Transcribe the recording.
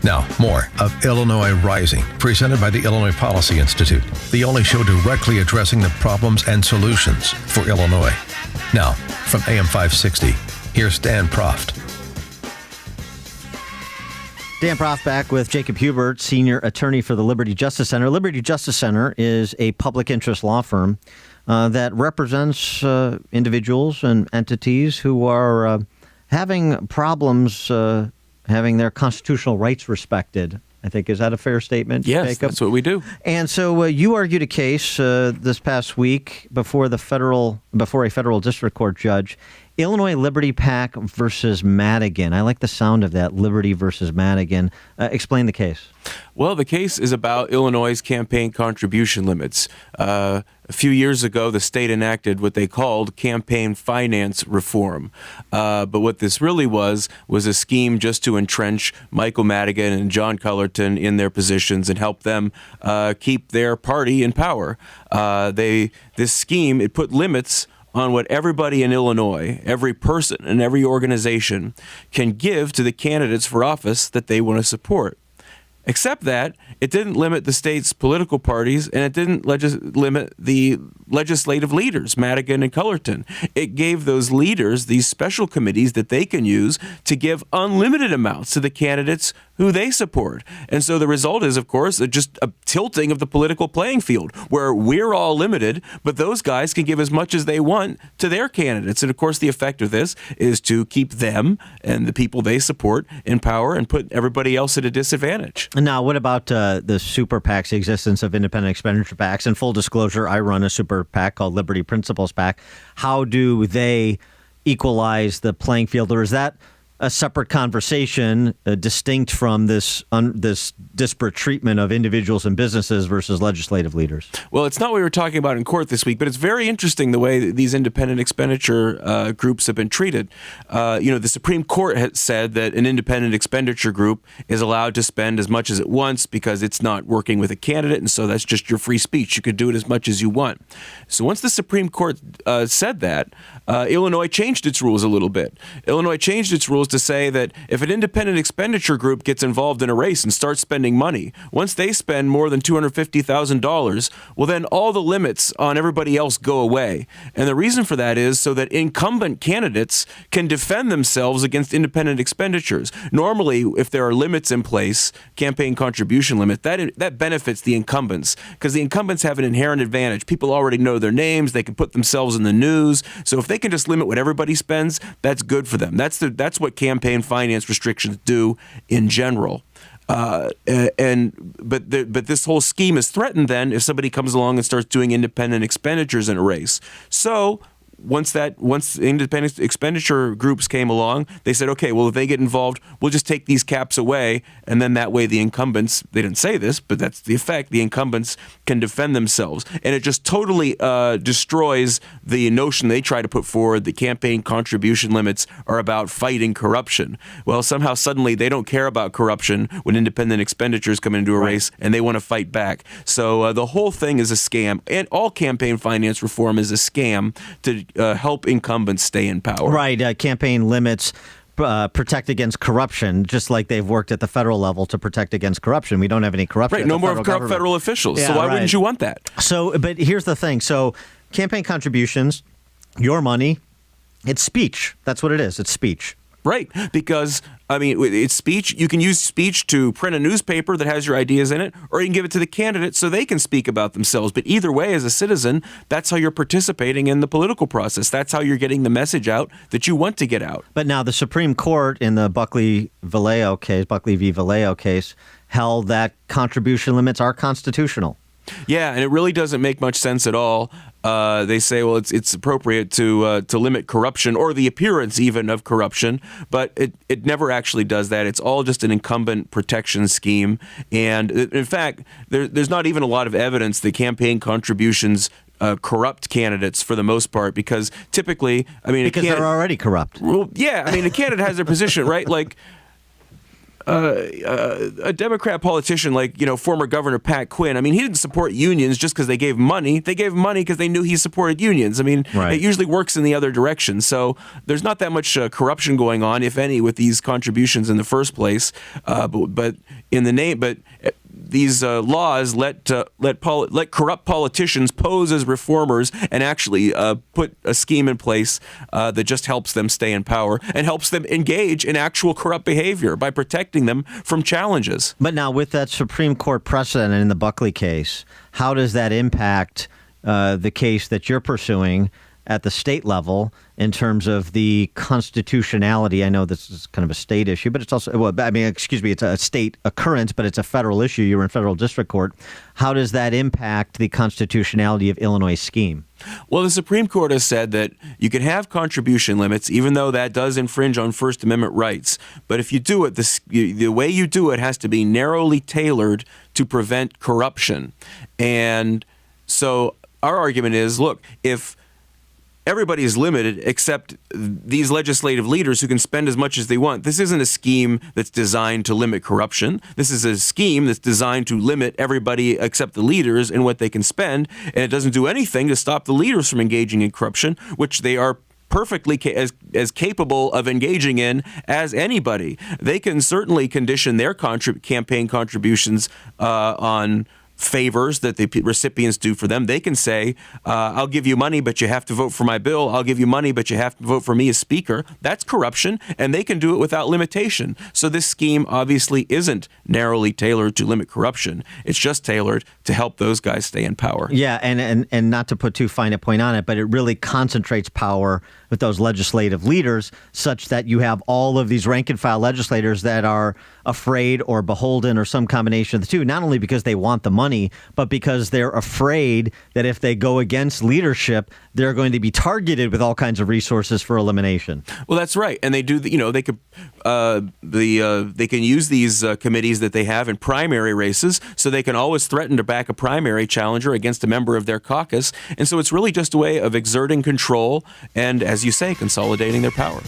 Now, more of Illinois Rising, presented by the Illinois Policy Institute, the only show directly addressing the problems and solutions for Illinois. Now, from AM 560, here's Dan Proft. Dan Proft back with Jacob Huebert, senior attorney for the Liberty Justice Center. Liberty Justice Center is a public interest law firm that represents individuals and entities who are having problems having their constitutional rights respected. I think, is that a fair statement, Yes, Jacob? that's what we do. And so you argued a case this past week before a federal district court judge, Illinois Liberty PAC versus Madigan. I like the sound of that, Liberty versus Madigan. Explain the case. Well, the case is about Illinois' campaign contribution limits. A few years ago, the state enacted what they called campaign finance reform. But what this really was a scheme just to entrench Michael Madigan and John Cullerton in their positions and help them keep their party in power. This scheme, it put limits on what everybody in Illinois, every person and every organization can give to the candidates for office that they want to support. Except that it didn't limit the state's political parties, and it didn't limit the legislative leaders, Madigan and Cullerton. It gave those leaders these special committees that they can use to give unlimited amounts to the candidates who they support. And so the result is, of course, just a tilting of the political playing field, where we're all limited, but those guys can give as much as they want to their candidates. And of course, the effect of this is to keep them and the people they support in power and put everybody else at a disadvantage. Now, what about the super PACs, the existence of independent expenditure PACs? In full disclosure, I run a super PAC called Liberty Principles PAC. How do they equalize the playing field, or is that a separate conversation distinct from this disparate treatment of individuals and businesses versus legislative leaders? Well, it's not what we were talking about in court this week, but it's very interesting the way that these independent expenditure groups have been treated. The Supreme Court has said that an independent expenditure group is allowed to spend as much as it wants because it's not working with a candidate, and so that's just your free speech. You could do it as much as you want. So once the Supreme Court said that, Illinois changed its rules a little bit. Illinois changed its rules to say that if an independent expenditure group gets involved in a race and starts spending money, once they spend more than $250,000, well, then all the limits on everybody else go away. And the reason for that is so that incumbent candidates can defend themselves against independent expenditures. Normally, if there are limits in place, campaign contribution limit, that benefits the incumbents because the incumbents have an inherent advantage. People already know their names. They can put themselves in the news. So if they can just limit what everybody spends, that's good for them. That's what campaign finance restrictions do in general. But this whole scheme is threatened then if somebody comes along and starts doing independent expenditures in a race. So once independent expenditure groups came along, they said, okay, well, if they get involved, we'll just take these caps away. And then that way the incumbents, they didn't say this, but that's the effect, the incumbents can defend themselves. And it just totally destroys the notion they try to put forward that campaign contribution limits are about fighting corruption. Well, somehow suddenly they don't care about corruption when independent expenditures come into a race and they want to fight back. So the whole thing is a scam. And all campaign finance reform is a scam to help incumbents stay in power. Right. Campaign limits protect against corruption, just like they've worked at the federal level to protect against corruption. We don't have any corruption. Right. No more corrupt federal officials. Yeah, so why wouldn't you want that? So, but here's the thing. So campaign contributions, your money, it's speech. That's what it is. It's speech. Right, because, I mean, it's speech. You can use speech to print a newspaper that has your ideas in it, or you can give it to the candidate so they can speak about themselves. But either way, as a citizen, that's how you're participating in the political process. That's how you're getting the message out that you want to get out. But now the Supreme Court in the Buckley v. Valeo case, held that contribution limits are constitutional. Yeah, and it really doesn't make much sense at all. They say, well, it's appropriate to limit corruption or the appearance even of corruption, but it never actually does that. It's all just an incumbent protection scheme. And in fact, there's not even a lot of evidence that campaign contributions corrupt candidates for the most part, because typically, I mean, because they're already corrupt. Well, yeah, I mean, a candidate has their position, right? Like, a Democrat politician like, former Governor Pat Quinn, I mean, he didn't support unions just because they gave money. They gave money because they knew he supported unions. I mean, It usually works in the other direction. So there's not that much corruption going on, if any, with these contributions in the first place. But in the name, but these laws let corrupt politicians pose as reformers and actually put a scheme in place that just helps them stay in power and helps them engage in actual corrupt behavior by protecting them from challenges. But now, with that Supreme Court precedent in the Buckley case, how does that impact the case that you're pursuing at the state level in terms of the constitutionality? I know this is kind of a state issue, but it's also, well, I mean, excuse me, it's a state occurrence, but it's a federal issue. You're in federal district court. How does that impact the constitutionality of Illinois' scheme? Well, the Supreme Court has said that you can have contribution limits, even though that does infringe on First Amendment rights. But if you do it, the way you do it has to be narrowly tailored to prevent corruption. And so our argument is, look, if everybody is limited except these legislative leaders who can spend as much as they want. This isn't a scheme that's designed to limit corruption. This is a scheme that's designed to limit everybody except the leaders in what they can spend, and it doesn't do anything to stop the leaders from engaging in corruption, which they are perfectly as capable of engaging in as anybody. They can certainly condition their campaign contributions on favors that the recipients do for them. They can say, I'll give you money, but you have to vote for my bill. I'll give you money, but you have to vote for me as speaker. That's corruption, and they can do it without limitation. So this scheme obviously isn't narrowly tailored to limit corruption. It's just tailored to help those guys stay in power. Yeah, and not to put too fine a point on it, but it really concentrates power with those legislative leaders such that you have all of these rank and file legislators that are afraid or beholden or some combination of the two, not only because they want the money, but because they're afraid that if they go against leadership, they're going to be targeted with all kinds of resources for elimination. Well, that's right. And they do, they could, they can use these committees that they have in primary races, so they can always threaten to back a primary challenger against a member of their caucus. And so it's really just a way of exerting control and, as you say, consolidating their power.